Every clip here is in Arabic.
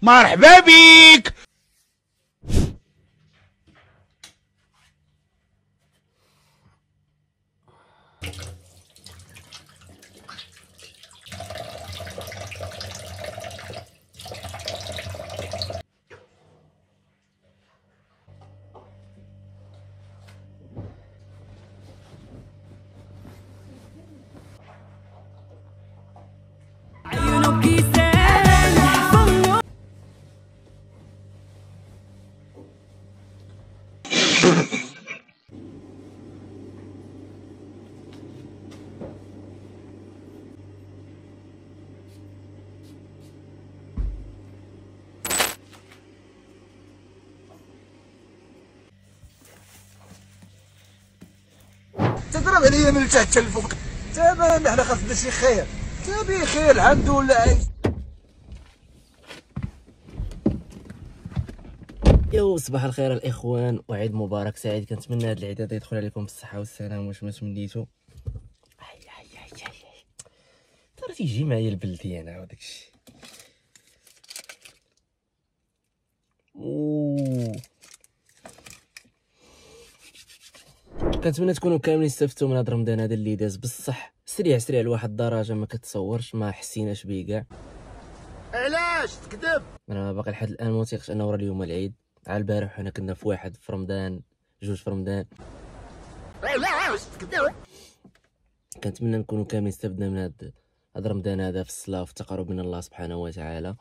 مرحبا بيك. تضرب عليا من تحت الفوق. تمام، حنا خاصنا شي خير. تبي خير الحمد لله. يو صباح الخير الاخوان وعيد مبارك سعيد. كنتمنى هاد العيد هذا يدخل عليكم بالصحه والسلامه واش ما تمنيتو. ترى تيجي معايا البلدي انا وداكشي. كنتمنى تكونوا كاملين استفدتوا من هاد رمضان هذا اللي داز بصح سريع لواحد الدرجه ما كتصورش، ما حسيناش بيه كاع. علاش تكذب؟ انا باقي لحد الان ما تيقش انه راه اليوم العيد. على البارح حنا كنا في واحد في رمضان، جوج في رمضان. علاش تكذب؟ كنتمنى نكونوا كاملين استفدنا من هاد رمضان هذا في الصلاه وفي التقرب من الله سبحانه وتعالى.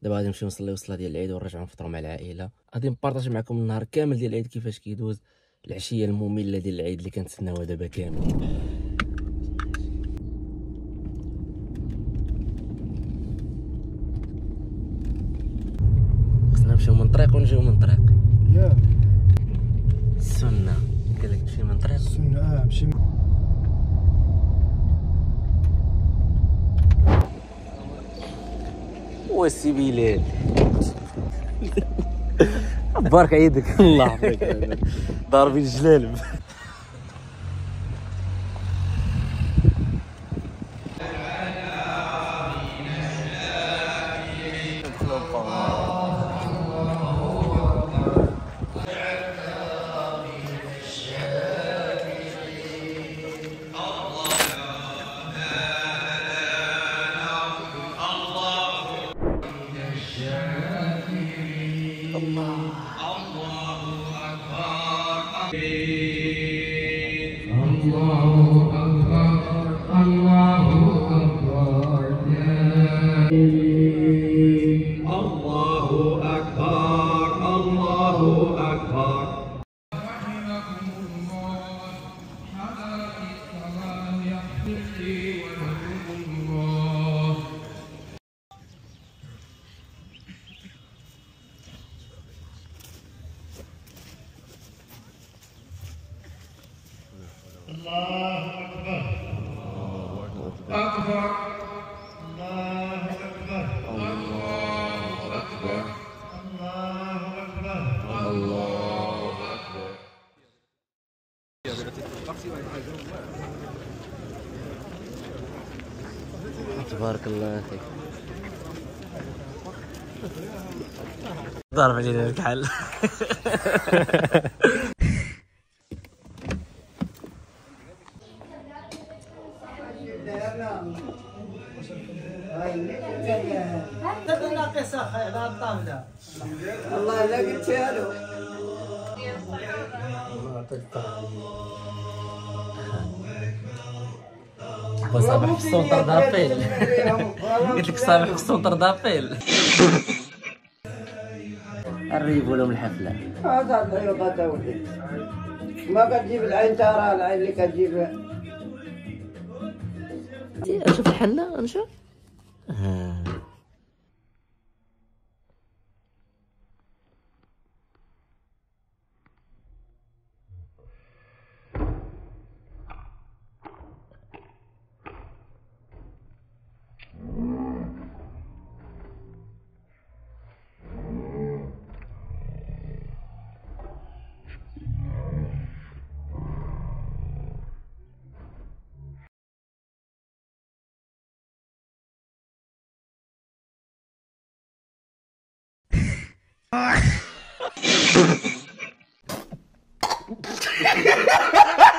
دابا غادي نمشيو نصليو الصلاه ديال العيد ونرجعوا نفطروا مع العائله. غادي نبارطاجي معكم النهار كامل ديال العيد كيفاش كيدوز، العشيه الممله ديال العيد اللي كنتسناوها دابا كاملين. خصنا نمشيو من طريق ونجيو من طريق. يا السنه قال لك تمشي من طريق. السنة مشي. وسي بلال بارك عيدك. الله يحفظك. ضاربين الجلالب. تبارك الله فيك. ضرب علينا الكحل. ناقصة خير على الطاولة. والله لا قلتها له. صباح في السونتر دابيل. قلت لك صباح في السونتر دابيل. الريبو لهم الحفله. هذا الريوضة ولدي ما كتجيب العين ترى العين اللي كتجيب. شوف الحله نشوف.